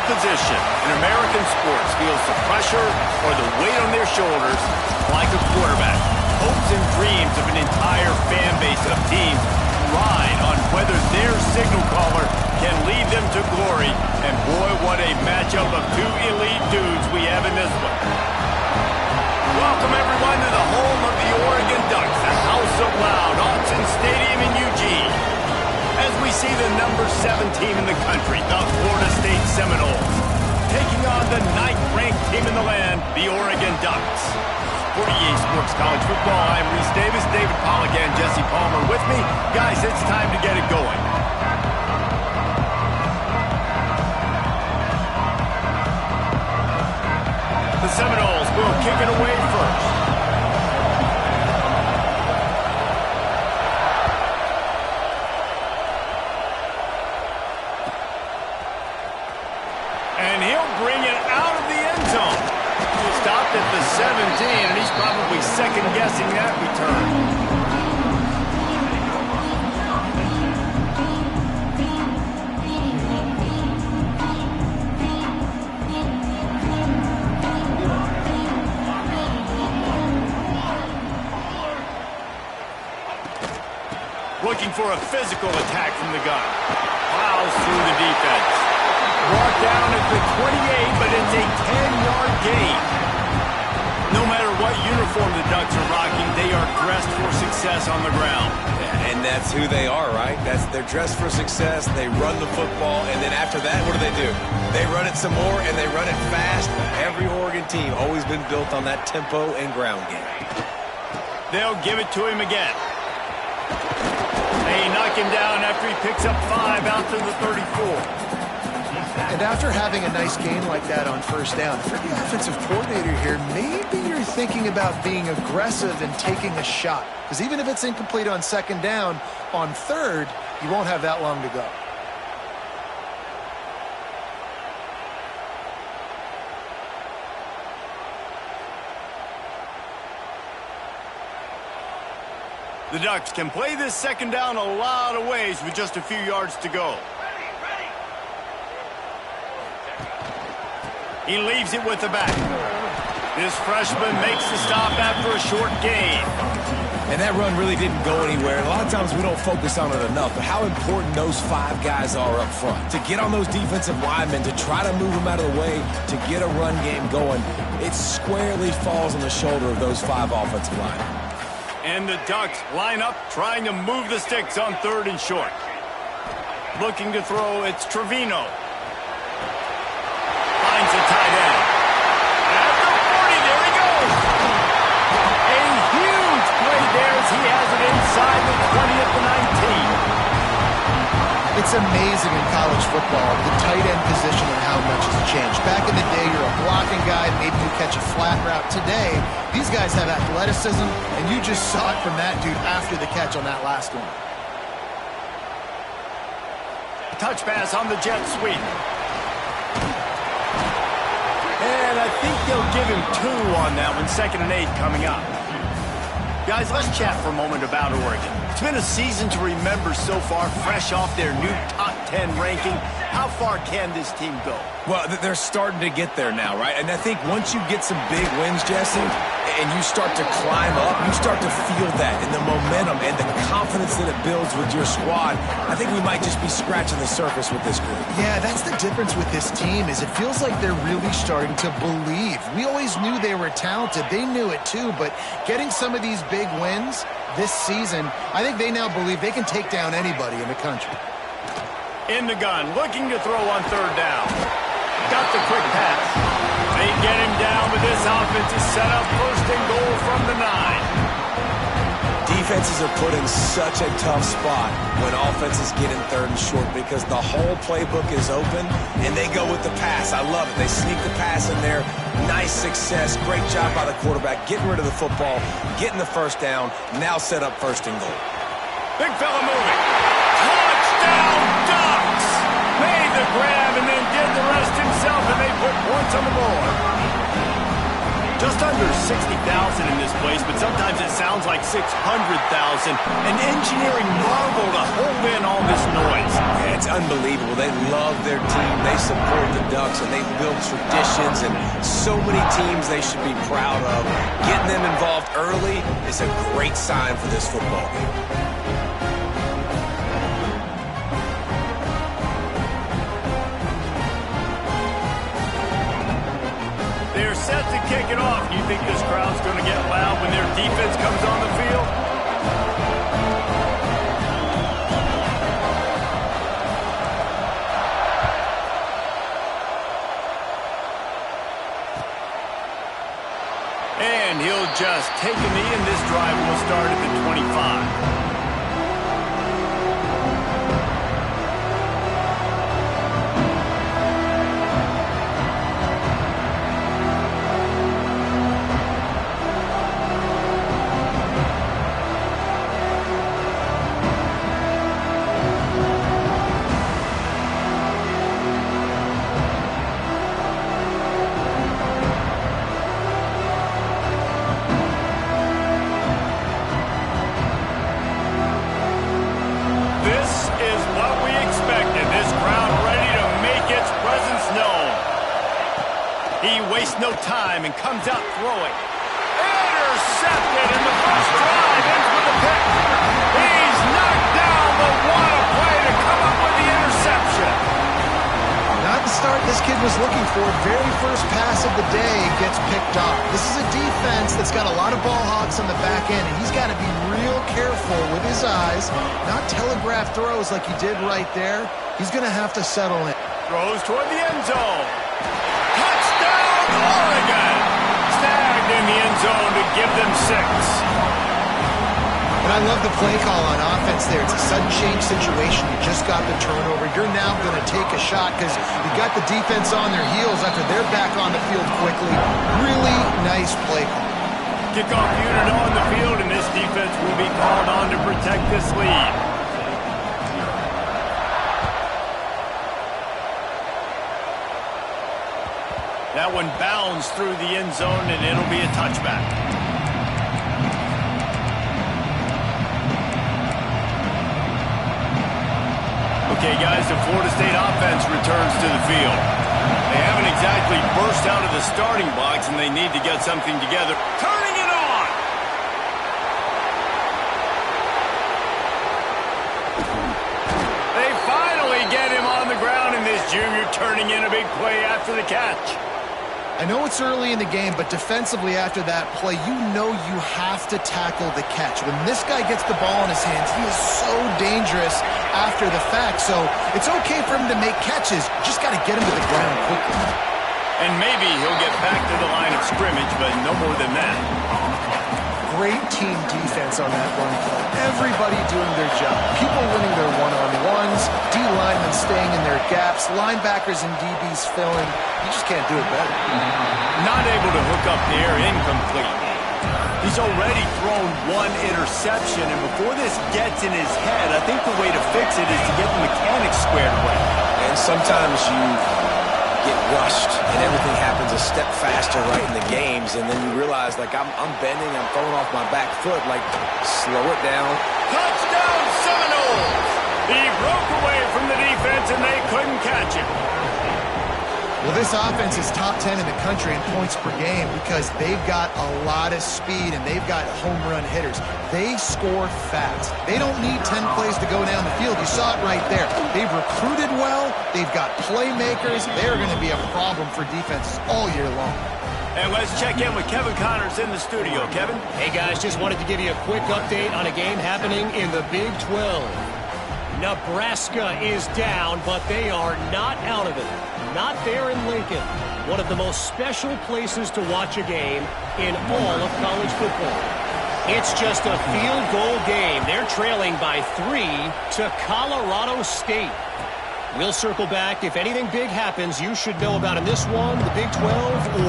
position in American sports feels the pressure or the weight on their shoulders like a quarterback. Hopes and dreams of an entire fan base of teams ride on whether their signal caller can lead them to glory. And boy, what a matchup of two elite dudes we have in this one. Welcome everyone to the home of the Oregon Ducks, the House of Loud, Autzen Stadium in Eugene. As we see the number 7 team in the country, the Florida State Seminoles, taking on the 9th-ranked team in the land, the Oregon Ducks. For EA Sports College Football, I'm Reese Davis, David Pollack, and Jesse Palmer with me. Guys, it's time to get it going. The Seminoles will kick it away first. And he'll bring it out of the end zone. Stopped at the 17, and he's probably second-guessing that return. Looking for a physical attack from the gun. Plows through the defense. Brought down at the 28, but it's a 10-yard gain. No matter what uniform the Ducks are rocking, they are dressed for success on the ground. Yeah, and that's who they are, right? They're dressed for success. They run the football, and then after that, what do? They run it some more, and they run it fast. Every Oregon team always been built on that tempo and ground game. They'll give it to him again. They knock him down after he picks up 5 out to the 34. And after having a nice gain like that on first down, for the offensive coordinator here, maybe you're thinking about being aggressive and taking a shot. Because even if it's incomplete on second down, on third, you won't have that long to go. The Ducks can play this second down a lot of ways with just a few yards to go. He leaves it with the back. This freshman makes the stop after a short gain. And that run really didn't go anywhere. A lot of times we don't focus on it enough, but how important those 5 guys are up front. To get on those defensive linemen, to try to move them out of the way, to get a run game going, it squarely falls on the shoulder of those 5 offensive linemen. And the Ducks line up trying to move the sticks on 3rd and short. Looking to throw, it's Trevino. Finds a tight end. At the 40, there he goes. A huge play there as he has it inside the 20 at the 19. It's amazing in college football, the tight end position and how much has changed. Back in the day, you're a blocking guy, maybe you catch a flat route. Today, these guys have athleticism, and you just saw it from that dude after the catch on that last one. Touch pass on the jet sweep. And I think they'll give him 2 on that one, 2nd and 8 coming up. Guys, let's chat for a moment about Oregon. It's been a season to remember so far, fresh off their new top 10 ranking. How far can this team go? Well, they're starting to get there now, right? And I think once you get some big wins, Jesse, and you start to climb up, you start to feel that and the momentum and the confidence that it builds with your squad. I think we might just be scratching the surface with this group. Yeah, that's the difference with this team is it feels like they're really starting to believe. We always knew they were talented. They knew it too, but getting some of these big wins this season, I think they now believe they can take down anybody in the country. In the gun, looking to throw on 3rd down. Got the quick pass. They get him down, but this offense is set up 1st and goal from the 9. Defenses are put in such a tough spot when offenses get in 3rd and short because the whole playbook is open and they go with the pass. I love it. They sneak the pass in there. Nice success. Great job by the quarterback getting rid of the football, getting the 1st down, now set up 1st and goal. Big fella moving. Touchdown Ducks! Made the grab and then did the rest himself, and they put points on the board. Just under 60,000 in this place, but sometimes it sounds like 600,000. An engineering marvel to hold in all this noise. Yeah, it's unbelievable. They love their team. They support the Ducks, and they've built traditions and so many teams they should be proud of. Getting them involved early is a great sign for this football game. They're set to kick it off. You think this crowd's going to get loud when their defense comes on the field? And he'll just take a knee, and this drive will start at the 25. He wastes no time and comes out throwing. Intercepted, and the first drive ends with a pick. He's knocked down, but what a play to come up with the interception. Not the start this kid was looking for. Very first pass of the day gets picked off. This is a defense that's got a lot of ball hawks on the back end, and he's got to be real careful with his eyes, not telegraph throws like he did right there. He's going to have to settle it. Throws toward the end zone. Oregon snagged in the end zone to give them 6. And I love the play call on offense there. It's a sudden change situation. You just got the turnover. You're now going to take a shot because you got the defense on their heels after they're back on the field quickly. Really nice play call. Kickoff unit on the field, and this defense will be called on to protect this lead. That one bounds through the end zone, and it'll be a touchback. Okay, guys, the Florida State offense returns to the field. They haven't exactly burst out of the starting box, and they need to get something together. Turning it on! They finally get him on the ground, and this junior turning in a big play after the catch. I know it's early in the game, but defensively after that play, you know you have to tackle the catch. When this guy gets the ball in his hands, he is so dangerous after the fact. So it's okay for him to make catches. Just got to get him to the ground quickly. And maybe he'll get back to the line of scrimmage, but no more than that. Great team defense on that run play. Everybody doing their job. People winning their one-on-ones, D-linemen staying in their gaps, linebackers and DBs filling. You just can't do it better. Not able to hook up there, incomplete. He's already thrown 1 interception, and before this gets in his head, I think the way to fix it is to get the mechanics squared away. And sometimes you get rushed and everything happens a step faster right in the games, and then you realize, like, I'm bending, I'm throwing off my back foot, like, slow it down. Touchdown Seminoles! He broke away from the defense and they couldn't catch him. Well, this offense is top 10 in the country in points per game because they've got a lot of speed and they've got home run hitters. They score fast. They don't need 10 plays to go down the field. You saw it right there. They've recruited well. They've got playmakers. They're going to be a problem for defenses all year long. And let's check in with Kevin Connors in the studio. Kevin? Hey, guys, just wanted to give you a quick update on a game happening in the Big 12. Nebraska is down, but they are not out of it. Not there in Lincoln, one of the most special places to watch a game in all of college football. It's just a field goal game. They're trailing by 3 to Colorado State. We'll circle back. If anything big happens, you should know about in this one, the Big 12,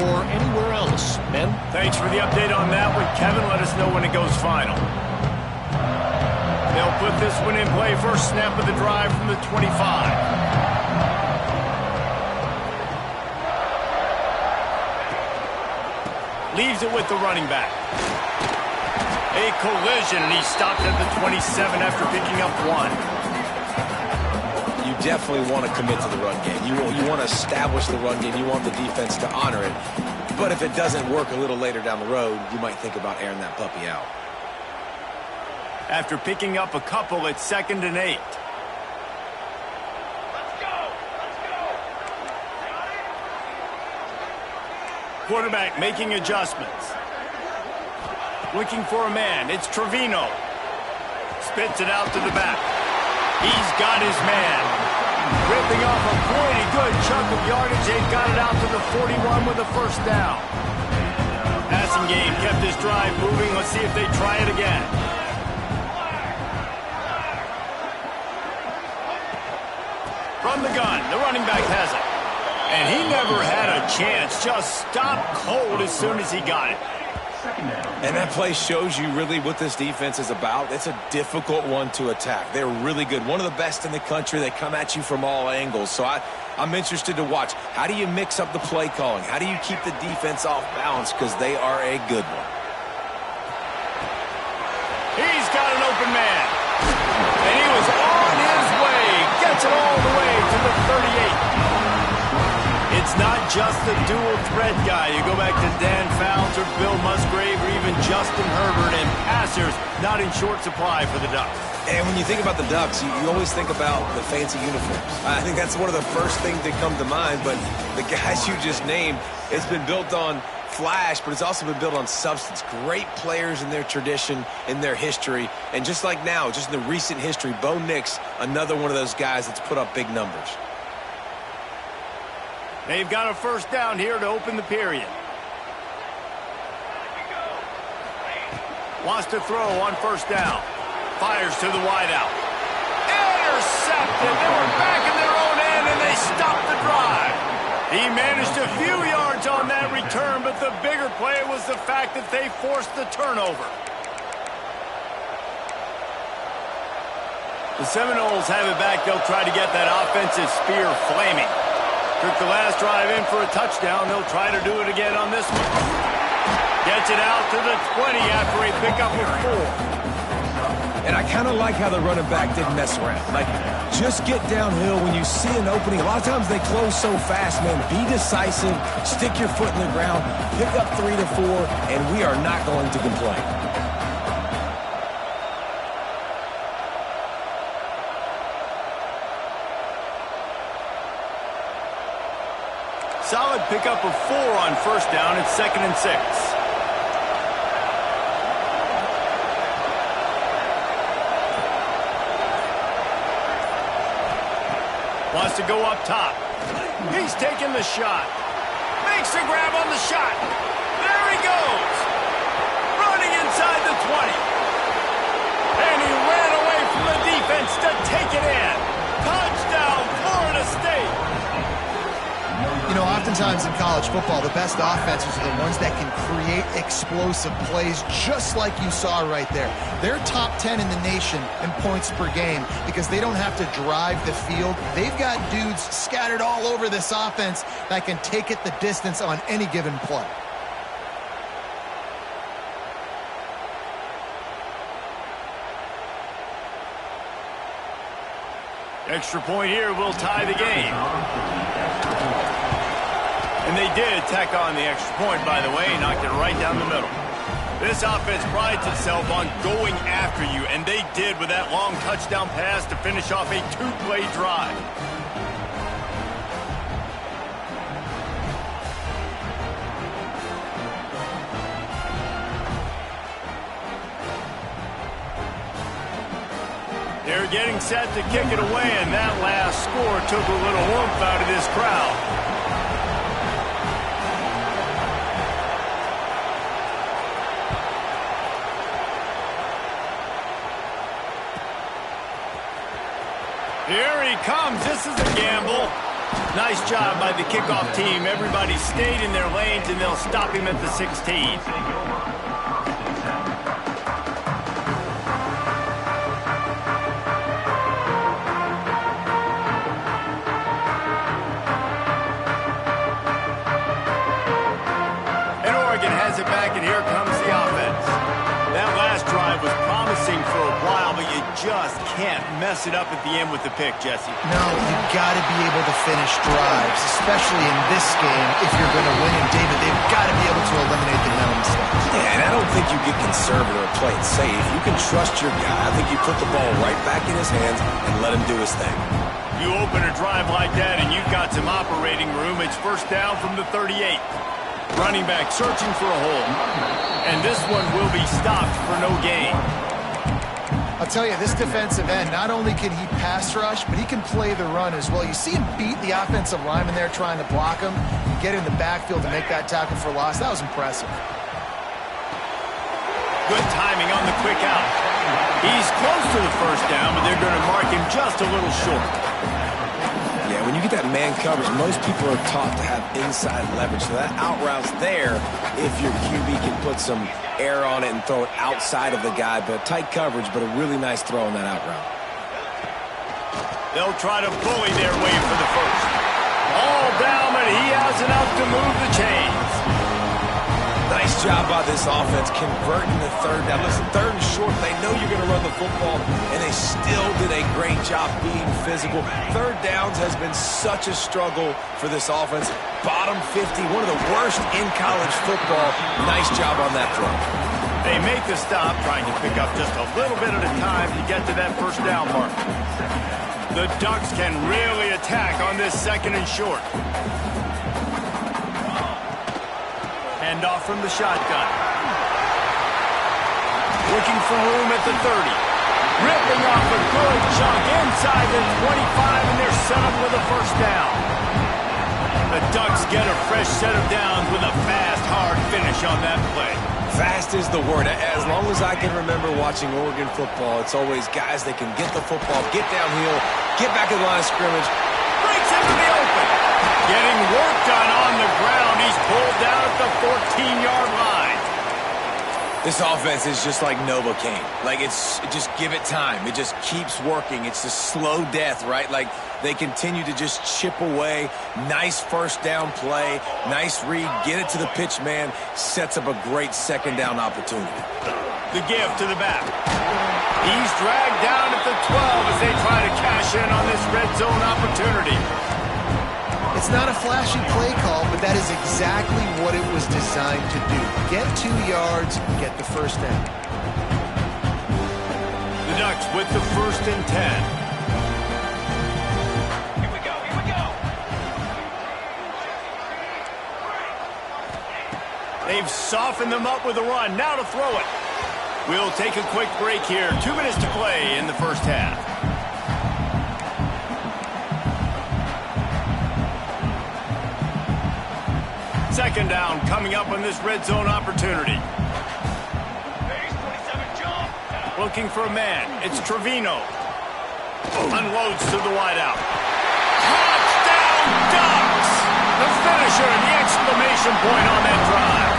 or anywhere else. Ben? Thanks for the update on that one, Kevin. Let us know when it goes final. They'll put this one in play. First snap of the drive from the 25. Leaves it with the running back. A collision, and he stopped at the 27 after picking up 1. You definitely want to commit to the run game. You want to establish the run game. You want the defense to honor it. But if it doesn't work a little later down the road, you might think about airing that puppy out. After picking up a couple, it's 2nd and 8. Quarterback making adjustments. Looking for a man. It's Trevino. Spits it out to the back. He's got his man. Ripping off a pretty good chunk of yardage. They've got it out to the 41 with a first down. Passing game kept this drive moving. Let's see if they try it again. From the gun, the running back has it. And he never had a chance. Just stopped cold as soon as he got it. And that play shows you really what this defense is about. It's a difficult one to attack. They're really good. One of the best in the country. They come at you from all angles. So I'm interested to watch. How do you mix up the play calling? How do you keep the defense off balance? Because they are a good one. He's got an open man. And he was on his way. Gets it all the way to the 38. It's not just the dual threat guy. You go back to Dan Fouts or Bill Musgrave or even Justin Herbert, and passers not in short supply for the Ducks. And when you think about the Ducks, you always think about the fancy uniforms. I think that's one of the first things that come to mind, but the guys you just named, it's been built on flash, but it's also been built on substance. Great players in their tradition, in their history, and just like now, just in the recent history, Bo Nix, another one of those guys that's put up big numbers. They've got a first down here to open the period. Wants to throw on first down. Fires to the wideout. Intercepted. They were back in their own end, and they stopped the drive. He managed a few yards on that return, but the bigger play was the fact that they forced the turnover. The Seminoles have it back. They'll try to get that offensive spear flaming. Took the last drive in for a touchdown. They'll try to do it again on this one. Gets it out to the 20 after a pickup of 4. And I kind of like how the running back didn't mess around. Like, just get downhill when you see an opening. A lot of times they close so fast, man. Be decisive. Stick your foot in the ground. Pick up 3 to 4, and we are not going to complain. Solid pickup of 4 on first down. It's 2nd and 6. Wants to go up top. He's taking the shot. Makes a grab on the shot. There he goes. Running inside the 20. And he ran away from the defense to take it in. Touchdown, Florida State. You know, oftentimes in college football, the best offenses are the ones that can create explosive plays, just like you saw right there. They're top 10 in the nation in points per game because they don't have to drive the field. They've got dudes scattered all over this offense that can take it the distance on any given play. Extra point here will tie the game. And they did tack on the extra point, by the way, knocked it right down the middle. This offense prides itself on going after you, and they did with that long touchdown pass to finish off a 2-play drive. They're getting set to kick it away, and that last score took a little oomph out of this crowd. Here he comes. This is a gamble. Nice job by the kickoff team. Everybody stayed in their lanes, and they'll stop him at the 16. And Oregon has it back just can't mess it up at the end with the pick, Jesse. No, you've got to be able to finish drives, especially in this game if you're going to win. And, David, they've got to be able to eliminate the mental mistakes. Yeah, and I don't think you get conservative or play it safe. You can trust your guy. I think you put the ball right back in his hands and let him do his thing. You open a drive like that and you've got some operating room. It's first down from the 38. Running back searching for a hole. And this one will be stopped for no gain. I'll tell you, this defensive end, not only can he pass rush, but he can play the run as well. You see him beat the offensive lineman there trying to block him, get in the backfield to make that tackle for loss. That was impressive. Good timing on the quick out. He's close to the first down, but they're going to mark him just a little short. Yeah, when you get that man coverage, most people are taught to have inside leverage. So that out route's there if your QB can put some air on it and throw it outside of the guy. But tight coverage, but a really nice throw on that out route. They'll try to bully their way for the first. All down, but he has enough to move the chains. Nice job by this offense converting the third down. Listen, third and short, they know you're going to run the football, and they still did a great job being physical. Third downs has been such a struggle for this offense. Bottom 50, one of the worst in college football. Nice job on that throw. They make the stop, trying to pick up just a little bit at a time to get to that first down mark. The Ducks can really attack on this second and short. Hand off from the shotgun. Looking for room at the 30. Ripping off a good chunk inside the 25, and they're set up with a first down. The Ducks get a fresh set of downs with a fast, hard finish on that play. Fast is the word. As long as I can remember watching Oregon football, it's always guys that can get the football, get downhill, get back in the line of scrimmage. Breaks into the open. Getting work done on the ground. He's pulled down at the 14-yard line. This offense is just like Novocaine. Like, just give it time. It just keeps working. It's the slow death, right? Like, they continue to just chip away. Nice first down play. Nice read. Get it to the pitch man. Sets up a great second down opportunity. The give to the back. He's dragged down at the 12 as they try to cash in on this red zone opportunity. It's not a flashy play call, but that is exactly what it was designed to do. Get 2 yards, get the first down. The Ducks with the first and 10. Here we go, here we go. They've softened them up with a run. Now to throw it. We'll take a quick break here. 2 minutes to play in the first half. Second down coming up on this red zone opportunity. Looking for a man. It's Trevino. Unloads to the wideout. Touchdown Ducks! The finisher and the exclamation point on that drive.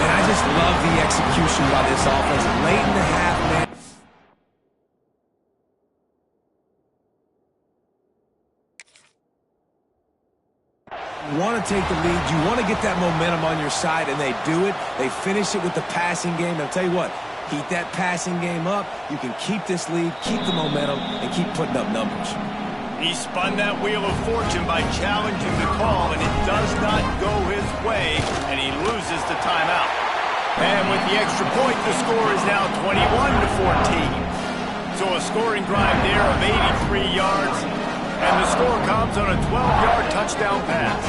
And I just love the execution by this offense. Late in the half, man. You want to take the lead. You want to get that momentum on your side, and they do it. They finish it with the passing game. I'll tell you what, keep that passing game up. You can keep this lead, keep the momentum, and keep putting up numbers. He spun that wheel of fortune by challenging the call, and it does not go his way, and he loses the timeout. And with the extra point, the score is now 21-14. So a scoring drive there of 83 yards. And the score comes on a 12-yard touchdown pass.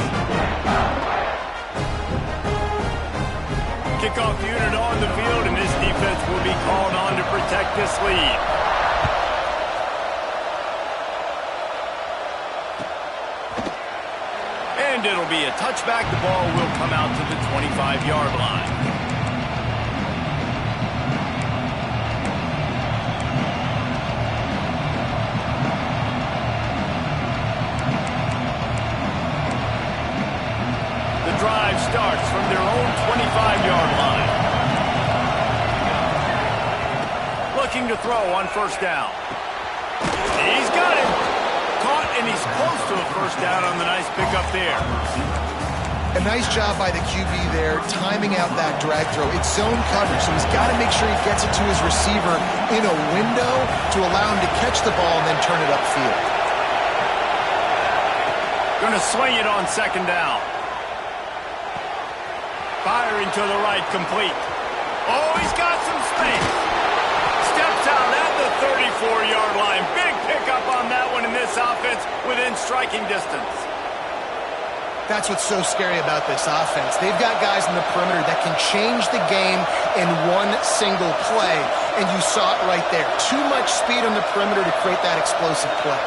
Kickoff unit on the field, and this defense will be called on to protect this lead. And it'll be a touchback. The ball will come out to the 25-yard line. Drive starts from their own 25-yard line. Looking to throw on first down. He's got it. Caught, and he's close to a first down on the nice pickup there. A nice job by the QB there, timing out that drag throw. It's zone coverage, so he's got to make sure he gets it to his receiver in a window to allow him to catch the ball and then turn it upfield. Going to swing it on second down. Firing to the right, complete. Oh, he's got some space. Steps out at the 34-yard line. Big pickup on that one in this offense within striking distance. That's what's so scary about this offense. They've got guys in the perimeter that can change the game in one single play, and you saw it right there. Too much speed on the perimeter to create that explosive play.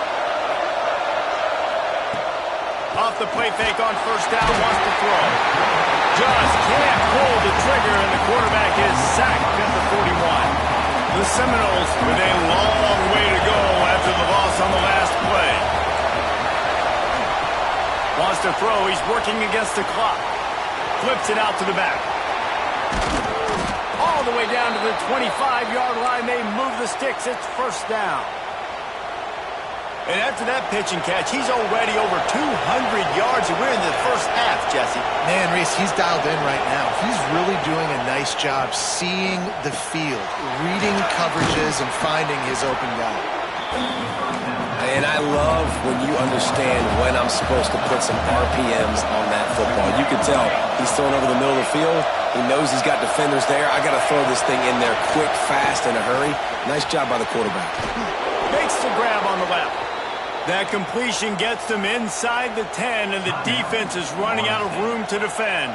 Off the play fake on first down, wants to throw. Just can't pull the trigger, and the quarterback is sacked at the 41. The Seminoles with a long way to go after the loss on the last play. Wants to throw. He's working against the clock. Flips it out to the back. All the way down to the 25-yard line. They move the sticks. It's first down. And after that pitch and catch, he's already over 200 yards, and we're in the first half, Jesse. Man, Reese, he's dialed in right now. He's really doing a nice job seeing the field, reading coverages, and finding his open guy. And I love when you understand when I'm supposed to put some RPMs on that football. You can tell he's throwing over the middle of the field. He knows he's got defenders there. I got to throw this thing in there quick, fast, in a hurry. Nice job by the quarterback. Makes the grab on the left. That completion gets them inside the 10, and the defense is running out of room to defend.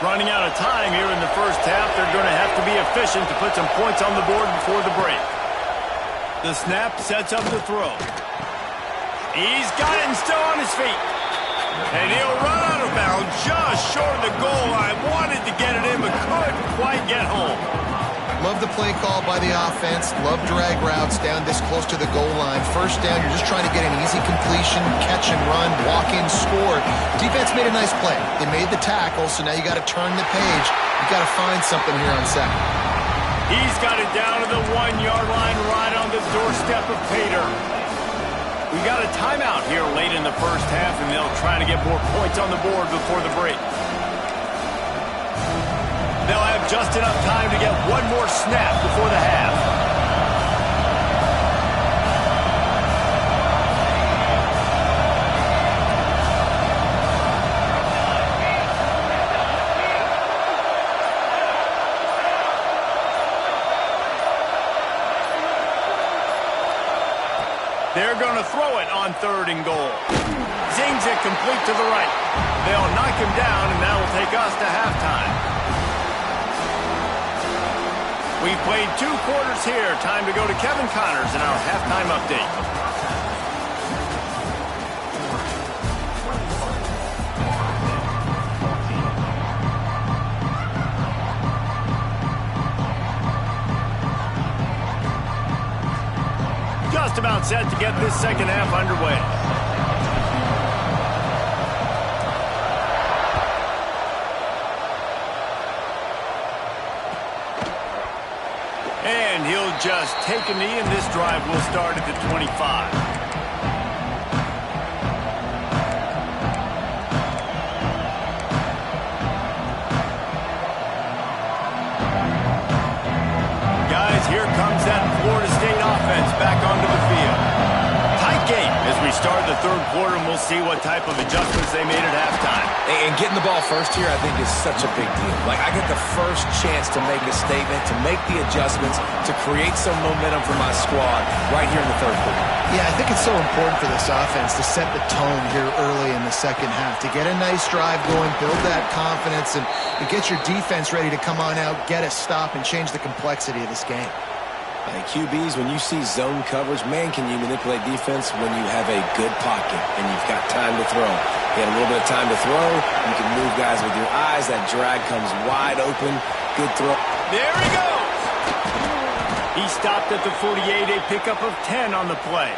Running out of time here in the first half. They're going to have to be efficient to put some points on the board before the break. The snap sets up the throw. He's got it and still on his feet. And he'll run out of bounds just short of the goal line. Wanted to get it in, but couldn't quite get home. Love the play call by the offense. Love drag routes down this close to the goal line. First down, you're just trying to get an easy completion, catch and run, walk in, score. Defense made a nice play. They made the tackle, so now you got to turn the page. You got to find something here on second. He's got it down to the 1-yard line, right on the doorstep of Pater. We got a timeout here late in the first half, and they'll try to get more points on the board before the break. They'll have just enough time to get one more snap before the half. They're going to throw it on 3rd and goal. Zings it complete to the right. They'll knock him down, and that will take us to halftime. We've played 2 quarters here. Time to go to Kevin Connors in our halftime update. Just about set to get this second half underway. And he'll just take a knee, and this drive will start at the 25. Here comes that Florida State offense back onto the field. Tight game as we start the 3rd quarter, and we'll see what type of adjustments they made at halftime. And getting the ball first here, I think, is such a big deal. Like, I get the first chance to make a statement, to make the adjustments, to create some momentum for my squad right here in the 3rd quarter. Yeah, I think it's so important for this offense to set the tone here early in the second half, to get a nice drive going, build that confidence, and get your defense ready to come on out, get a stop, and change the complexity of this game. QBs, when you see zone coverage, man, can you manipulate defense when you have a good pocket and you've got time to throw. You had a little bit of time to throw. You can move guys with your eyes. That drag comes wide open. Good throw. There he goes. He stopped at the 48, a pickup of 10 on the play.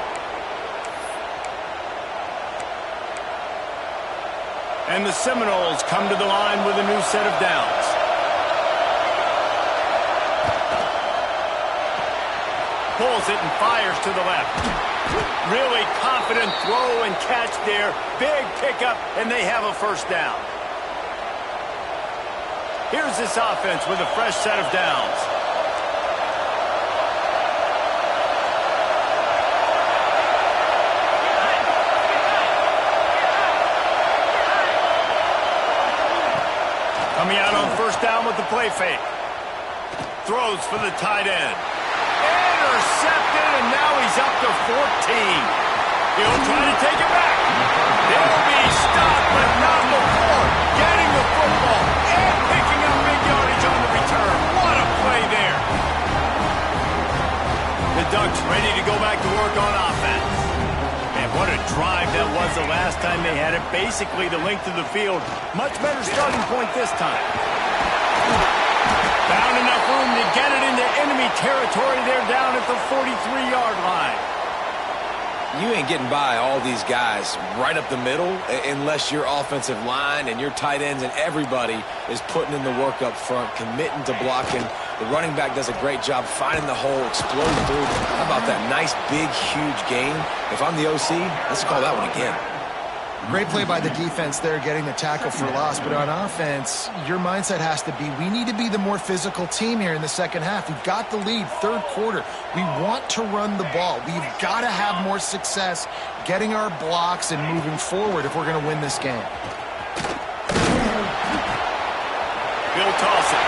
And the Seminoles come to the line with a new set of downs. Pulls it and fires to the left. Really confident throw and catch there. Big pickup, and they have a first down. Here's this offense with a fresh set of downs. Coming out on first down with the play fake. Throws for the tight end. Intercepted, and now he's up to 14. He'll try to take it back. He'll be stopped, but not before getting the football and picking up big yardage on the return. What a play there. The Ducks ready to go back to work on offense. Man, what a drive that was the last time they had it. Basically the length of the field. Much better starting point this time. Found enough room to get it into enemy territory. They're down at the 43-yard line. You ain't getting by all these guys right up the middle unless your offensive line and your tight ends and everybody is putting in the work up front, committing to blocking. The running back does a great job finding the hole, exploding through. How about that nice, big, huge gain? If I'm the OC, let's call that one again. Great play by the defense there, getting the tackle for loss. But on offense, your mindset has to be, we need to be the more physical team here in the second half. We've got the lead, third quarter. We want to run the ball. We've got to have more success getting our blocks and moving forward if we're going to win this game. He'll toss it.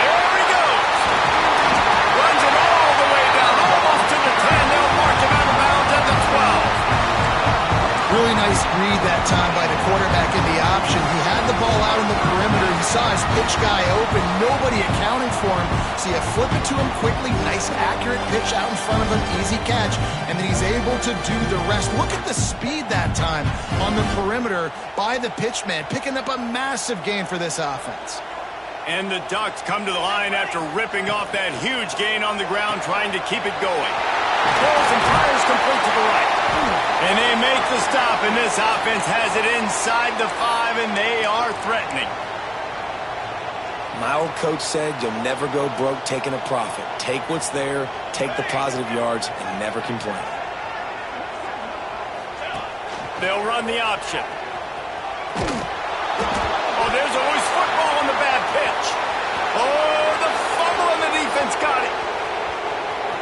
There he goes. Runs it all the way down, almost to the 10. They'll mark him out of bounds at the 12. Really nice read that time by the quarterback in the option. He had the ball out in the perimeter. He saw his pitch guy open. Nobody accounting for him. So you flip it to him quickly. Nice, accurate pitch out in front of him. Easy catch. And then he's able to do the rest. Look at the speed that time on the perimeter by the pitchman, picking up a massive gain for this offense. And the Ducks come to the line after ripping off that huge gain on the ground, trying to keep it going. Pulls and fires complete to the right. And they make the stop, and this offense has it inside the 5, and they are threatening. My old coach said you'll never go broke taking a profit. Take what's there, take the positive yards, and never complain. They'll run the option. Oh, there's always football on the bad pitch. Oh, the fumble, and the defense got it.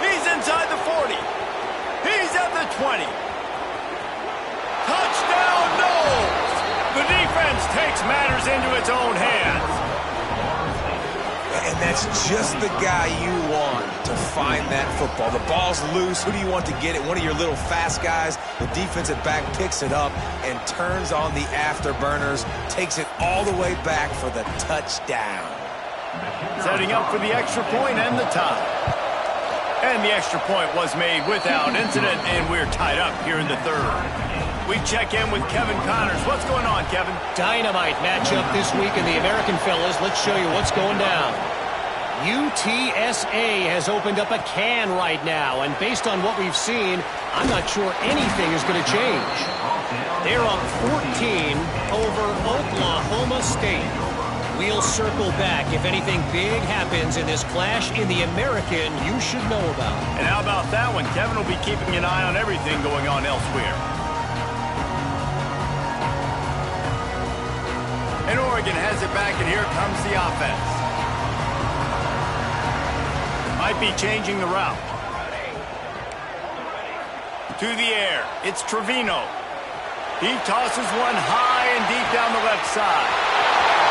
He's inside the 40. He's at the 20. Touchdown, Noles! The defense takes matters into its own hands. And that's just the guy you want to find that football. The ball's loose. Who do you want to get it? One of your little fast guys. The defensive back picks it up and turns on the afterburners, takes it all the way back for the touchdown. Setting up for the extra point and the tie. And the extra point was made without incident, and we're tied up here in the third. We check in with Kevin Connors. What's going on, Kevin? Dynamite matchup this week in the American Fellas. Let's show you what's going down. UTSA has opened up a can right now, and based on what we've seen, I'm not sure anything is going to change. They're up 14 over Oklahoma State. We'll circle back if anything big happens in this clash in the American you should know about. And how about that one? Kevin will be keeping an eye on everything going on elsewhere. And Oregon has it back, and here comes the offense. Might be changing the route. To the air, it's Trevino. He tosses one high and deep down the left side.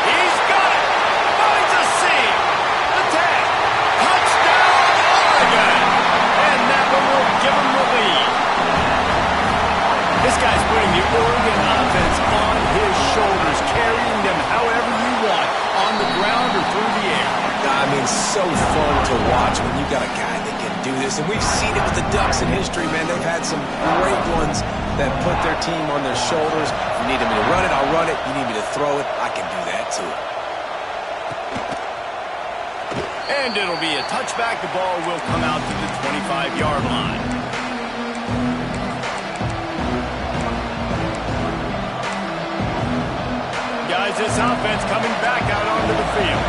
He's got it! Finds a seam! The 10! Touchdown, Oregon! And that one will give him the lead. This guy's putting the Oregon offense on his shoulders, carrying them however you want, on the ground or through the air. I mean, so fun to watch when you got a guy that can do this. And we've seen it with the Ducks in history, man. They've had some great ones that put their team on their shoulders. If you need me to run it, I'll run it. You need me to throw it, I can do that too. And it'll be a touchback. The ball will come out to the 25-yard line. Guys, this offense coming back out onto the field.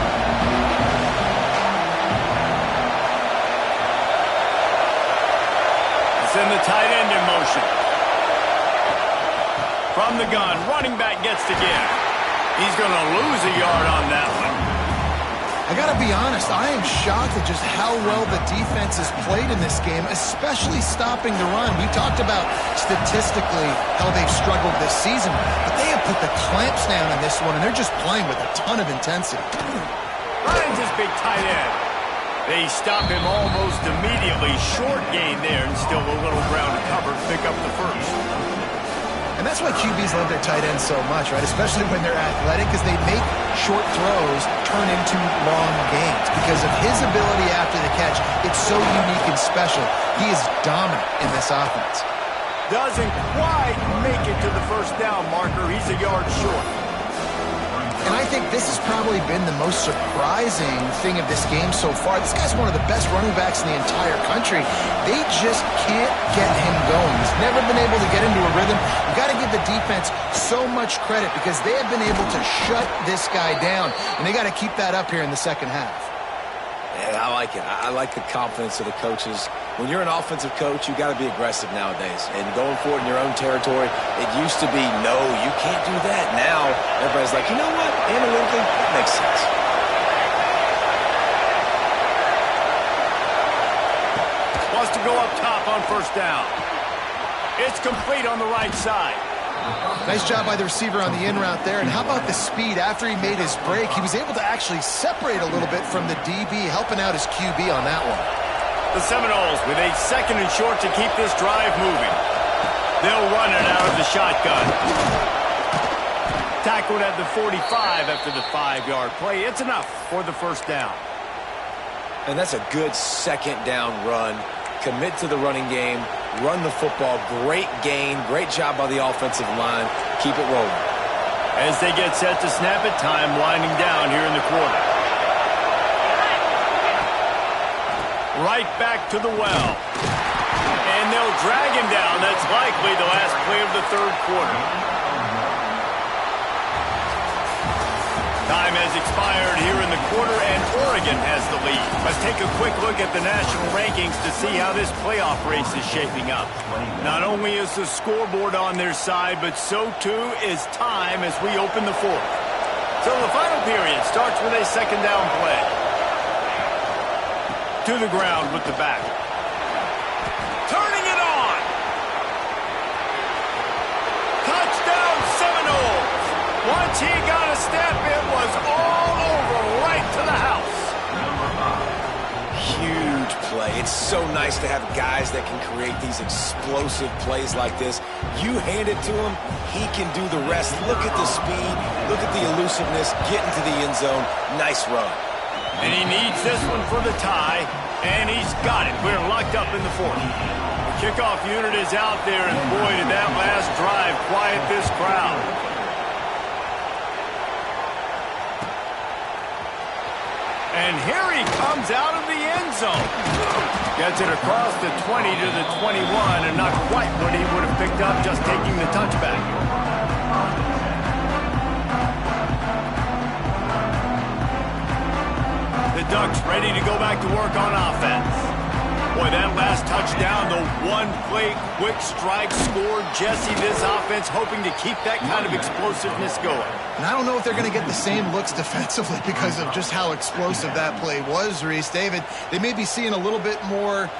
And the tight end in motion. From the gun, running back gets to give. He's going to lose a yard on that one. I got to be honest, I am shocked at just how well the defense has played in this game, especially stopping the run. We talked about statistically how they've struggled this season, but they have put the clamps down in this one, and they're just playing with a ton of intensity. Finds his big tight end. They stop him almost immediately. Short gain there, and still a little ground to cover to pick up the first. And that's why QBs love their tight ends so much, right? Especially when they're athletic, because they make short throws turn into long gains. Because of his ability after the catch, it's so unique and special. He is dominant in this offense. Doesn't quite make it to the first down marker. He's a yard short. And I think this has probably been the most surprising thing of this game so far. This guy's one of the best running backs in the entire country. They just can't get him going. He's never been able to get into a rhythm. You've got to give the defense so much credit because they have been able to shut this guy down. And they got to keep that up here in the second half. Yeah, I like it. I like the confidence of the coaches. When you're an offensive coach, you got to be aggressive nowadays. And going forward in your own territory, it used to be, no, you can't do that. Now, everybody's like, you know what? Analytically, that makes sense. Wants to go up top on first down. It's complete on the right side. Nice job by the receiver on the in route there. And how about the speed? After he made his break, he was able to actually separate a little bit from the DB, helping out his QB on that one. The Seminoles with a second and short to keep this drive moving. They'll run it out of the shotgun. Tackled at the 45 after the 5-yard play. It's enough for the first down. And that's a good second down run. Commit to the running game. Run the football. Great gain. Great job by the offensive line. Keep it rolling. As they get set to snap it, time winding down here in the quarter. Right back to the well. And they'll drag him down. That's likely the last play of the third quarter. Time has expired here in the quarter, and Oregon has the lead. Let's take a quick look at the national rankings to see how this playoff race is shaping up. Not only is the scoreboard on their side, but so too is time as we open the fourth. So the final period starts with a second down play. To the ground with the back. Turning it on. Touchdown Seminoles. Once he got a step, it was all over right to the house. Huge play. It's so nice to have guys that can create these explosive plays like this. You hand it to him, he can do the rest. Look at the speed. Look at the elusiveness. Get into the end zone. Nice run. And he needs this one for the tie, and he's got it. We're locked up in the fourth. The kickoff unit is out there, and boy, did that last drive quiet this crowd. And here he comes out of the end zone. Gets it across the 20 to the 21, and not quite what he would have picked up just taking the touchback. The Ducks ready to go back to work on offense. Boy, that last touchdown, the one-play quick strike score. Jesse, this offense hoping to keep that kind of explosiveness going. And I don't know if they're going to get the same looks defensively because of just how explosive that play was, Reese. David, they may be seeing a little bit more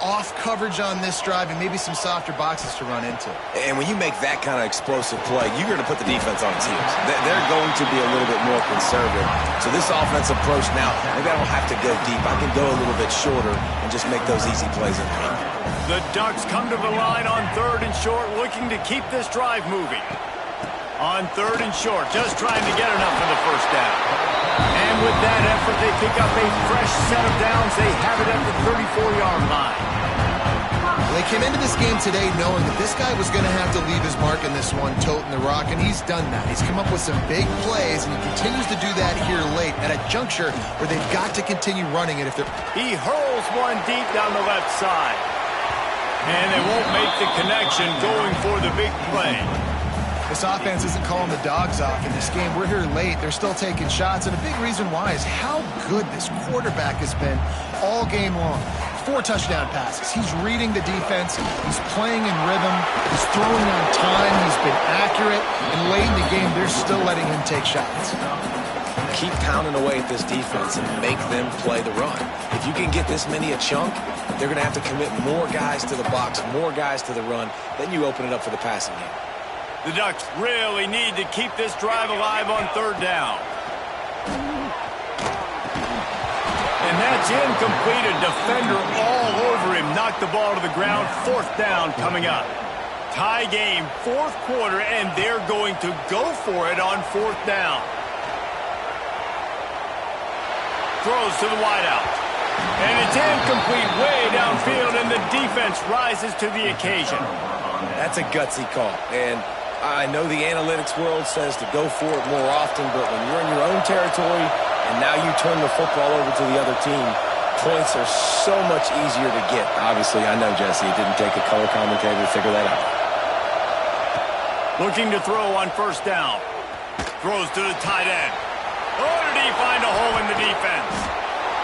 off coverage on this drive and maybe some softer boxes to run into. And when you make that kind of explosive play, you're going to put the defense on its heels. They're going to be a little bit more conservative. So this offensive approach now, maybe I don't have to go deep. I can go a little bit shorter and just make those easy plays in the run. The Ducks come to the line on third and short, looking to keep this drive moving. On third and short, just trying to get enough for the first down. And with that effort, they pick up a fresh set of downs. They have it at the 34-yard line. Well, they came into this game today knowing that this guy was going to have to leave his mark in this one, toting the rock, and he's done that. He's come up with some big plays, and he continues to do that here late at a juncture where they've got to continue running it if they're... He hurls one deep down the left side. And they won't make the connection going for the big play. This offense isn't calling the dogs off in this game. We're here late. They're still taking shots, and a big reason why is how good this quarterback has been all game long. 4 touchdown passes. He's reading the defense. He's playing in rhythm. He's throwing on time. He's been accurate. And late in the game, they're still letting him take shots. Keep pounding away at this defense and make them play the run. If you can get this many a chunk, they're going to have to commit more guys to the box, more guys to the run. Then you open it up for the passing game. The Ducks really need to keep this drive alive on third down. And that's incomplete. A defender all over him. Knocked the ball to the ground. Fourth down coming up. Tie game, fourth quarter, and they're going to go for it on fourth down. Throws to the wideout. And it's incomplete way downfield, and the defense rises to the occasion. That's a gutsy call. And I know the analytics world says to go for it more often, but when you're in your own territory and now you turn the football over to the other team, points are so much easier to get. Obviously, I know, Jesse, it didn't take a color commentator to figure that out. Looking to throw on first down. Throws to the tight end. Oh, did he find a hole in the defense?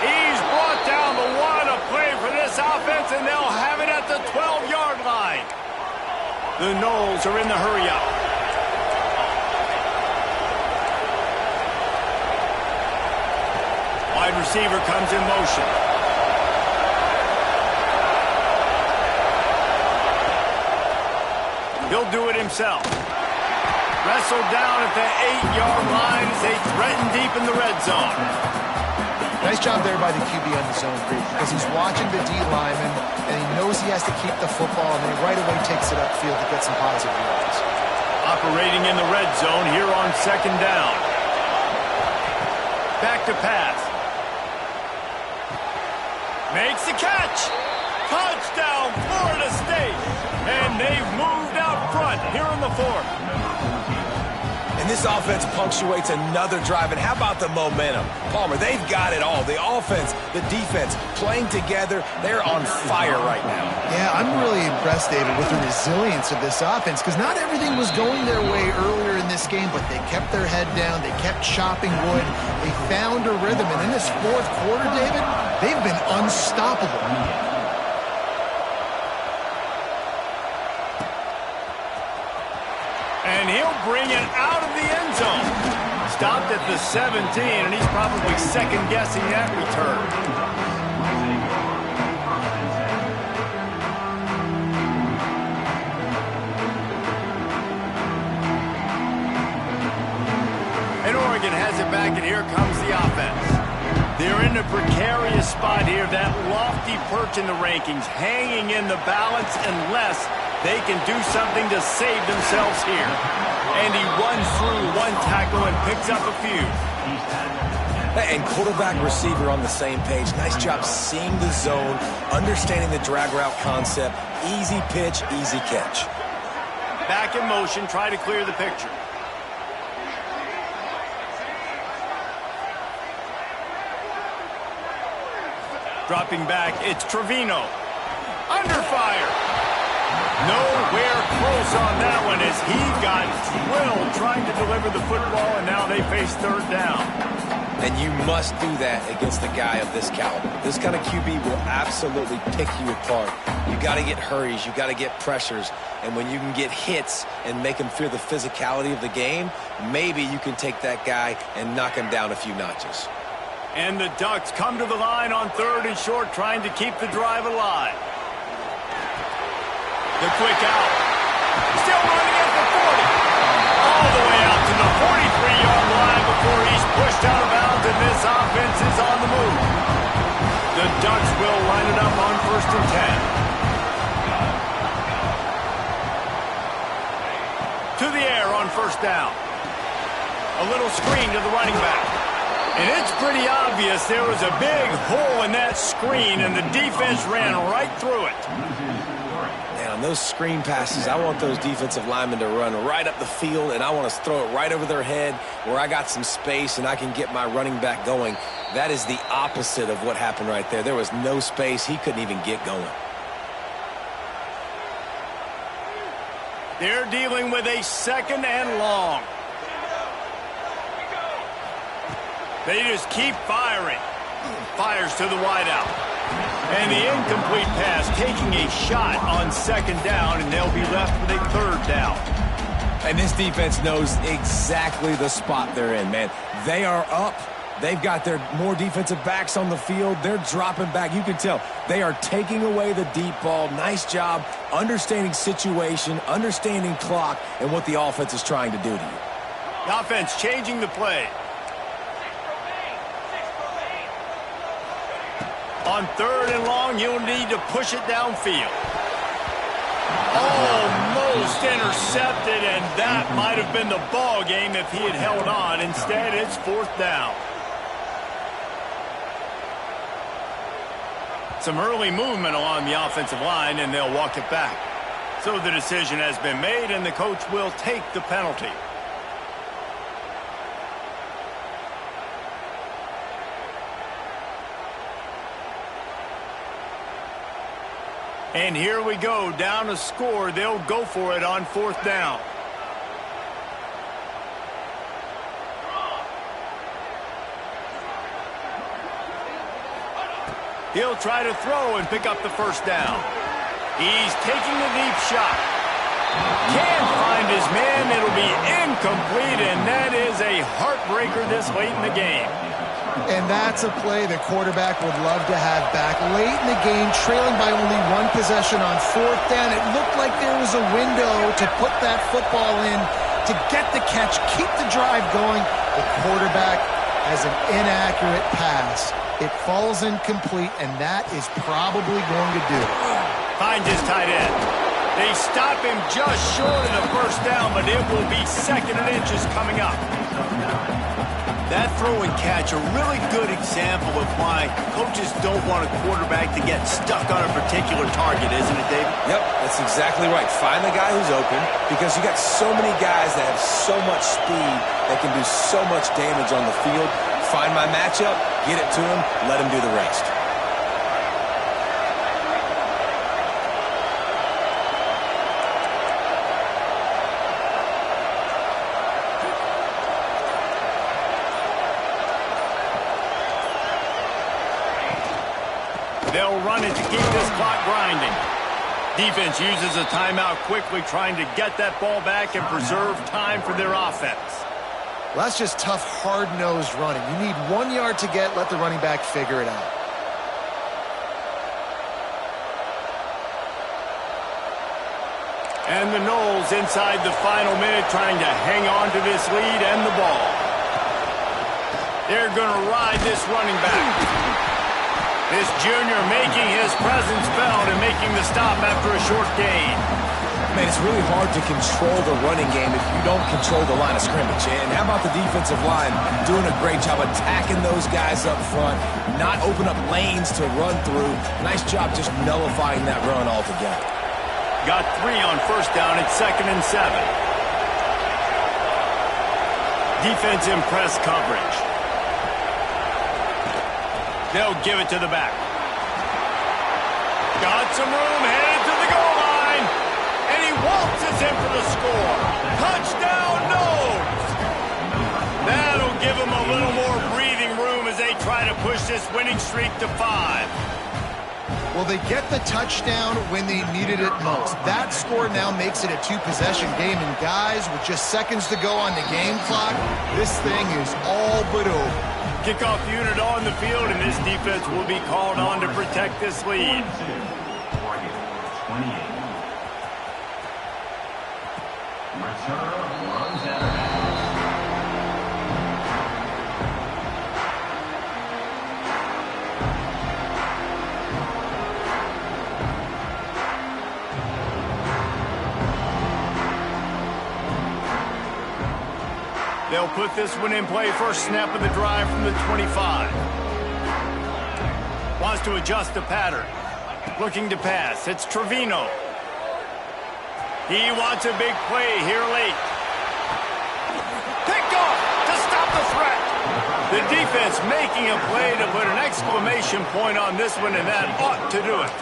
He's brought down the one. A play for this offense, and they'll have it at the 12-yard line. The Noles are in the hurry-up. Wide receiver comes in motion. He'll do it himself. Wrestled down at the 8-yard line as they threaten deep in the red zone. Nice job there by the QB on the zone read because he's watching the D lineman and he knows he has to keep the football and then he right away takes it upfield to get some positive yards. Operating in the red zone here on second down. Back to pass. Makes the catch. Touchdown, Florida State. And they've moved out front here in the fourth. And this offense punctuates another drive. And how about the momentum? Palmer, they've got it all. The offense, the defense, playing together. They're on fire right now. Yeah, I'm really impressed, David, with the resilience of this offense because not everything was going their way earlier in this game, but they kept their head down. They kept chopping wood. They found a rhythm. And in this fourth quarter, David, they've been unstoppable. And he'll bring it out of the end zone. Stopped at the 17, and he's probably second-guessing that return. And Oregon has it back, and here comes the offense. They're in a precarious spot here, that lofty perch in the rankings, hanging in the balance unless they can do something to save themselves here. And he runs through one tackle and picks up a few. And quarterback receiver on the same page. Nice job seeing the zone, understanding the drag route concept. Easy pitch, easy catch. Back in motion, try to clear the picture. Dropping back, it's Trevino. Under fire. Nowhere close on that one as he got drilled trying to deliver the football, and now they face third down. And you must do that against a guy of this caliber. This kind of QB will absolutely pick you apart. You got to get hurries, you got to get pressures, and when you can get hits and make him feel the physicality of the game, maybe you can take that guy and knock him down a few notches. And the Ducks come to the line on third and short, trying to keep the drive alive. The quick out. Still running at the 40. All the way out to the 43-yard line before he's pushed out of bounds, and this offense is on the move. The Ducks will line it up on first and 10. To the air on first down. A little screen to the running back. And it's pretty obvious there was a big hole in that screen, and the defense ran right through it. On those screen passes, I want those defensive linemen to run right up the field, and I want to throw it right over their head where I got some space and I can get my running back going. That is the opposite of what happened right there. There was no space. He couldn't even get going. They're dealing with a second and long. They just keep firing. Fires to the wideout. And the incomplete pass taking a shot on second down, and they'll be left with a third down. And this defense knows exactly the spot they're in, man. They are up. They've got their more defensive backs on the field. They're dropping back. You can tell they are taking away the deep ball. Nice job understanding situation, understanding clock, and what the offense is trying to do to you. The offense changing the play. On 3rd and long, you'll need to push it downfield. Almost intercepted, and that might have been the ball game if he had held on. Instead, it's 4th down. Some early movement along the offensive line, and they'll walk it back. So the decision has been made, and the coach will take the penalty. And here we go, down a score. They'll go for it on 4th down. He'll try to throw and pick up the 1st down. He's taking the deep shot. Can't find his man. It'll be incomplete, and that is a heartbreaker this late in the game. And that's a play the quarterback would love to have back. Late in the game, trailing by only 1 possession on 4th down, it looked like there was a window to put that football in, to get the catch, keep the drive going. The quarterback has an inaccurate pass. It falls incomplete, and that is probably going to do it. Finds his tight end. They stop him just short of the 1st down, but it will be 2nd and inches coming up. That throw and catch, a really good example of why coaches don't want a quarterback to get stuck on a particular target, isn't it, David? Yep, that's exactly right. Find the guy who's open, because you got so many guys that have so much speed that can do so much damage on the field. Find my matchup, get it to him, let him do the rest. They'll run it to keep this clock grinding. Defense uses a timeout quickly, trying to get that ball back and preserve time for their offense. Well, that's just tough, hard-nosed running. You need 1 yard to get, let the running back figure it out. And the Noles inside the final minute, trying to hang on to this lead and the ball. They're going to ride this running back. This junior making his presence felt and making the stop after a short gain. Man, it's really hard to control the running game if you don't control the line of scrimmage. And how about the defensive line doing a great job attacking those guys up front, not open up lanes to run through. Nice job just nullifying that run altogether. Got 3 on 1st down at 2nd and 7. Defense in press coverage. They'll give it to the back. Got some room, headed to the goal line. And he waltzes in for the score. Touchdown, Noles! That'll give him a little more breathing room as they try to push this winning streak to 5. Well, they get the touchdown when they needed it most. That score now makes it a 2-possession game. And guys, with just seconds to go on the game clock, this thing is all but over. Kickoff unit on the field, and this defense will be called on to protect this lead. They'll put this one in play. First snap of the drive from the 25. Wants to adjust the pattern. Looking to pass. It's Trevino. He wants a big play here late. Picked off to stop the threat. The defense making a play to put an exclamation point on this one, and that ought to do it.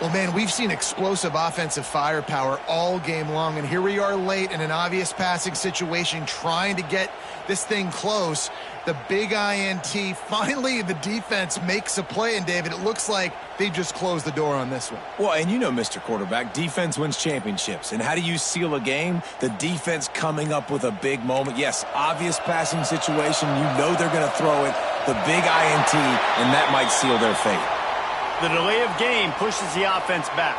Well, man, we've seen explosive offensive firepower all game long, and here we are late in an obvious passing situation trying to get this thing close. The big INT, finally the defense makes a play, and David, it looks like they just closed the door on this one. Well, and you know, Mr. Quarterback, defense wins championships. And how do you seal a game? The defense coming up with a big moment. Yes, obvious passing situation. You know they're going to throw it. The big INT, and that might seal their fate. The delay of game pushes the offense back.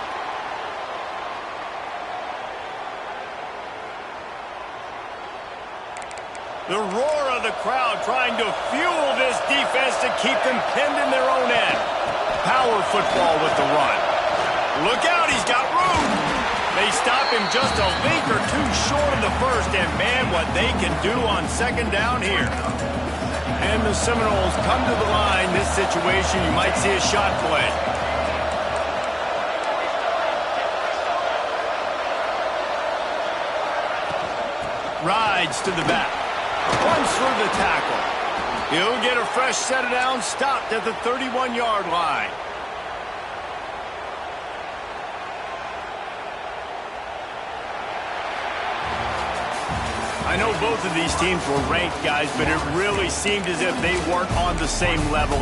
The roar of the crowd trying to fuel this defense to keep them pinned in their own end. Power football with the run. Look out, he's got room. They stop him just a link or two short of the first, and man, what they can do on second down here. And the Seminoles come to the line. This situation, you might see a shot play. Rides to the back. Runs through the tackle. He'll get a fresh set of downs, stopped at the 31-yard line. I know both of these teams were ranked, guys, but it really seemed as if they weren't on the same level.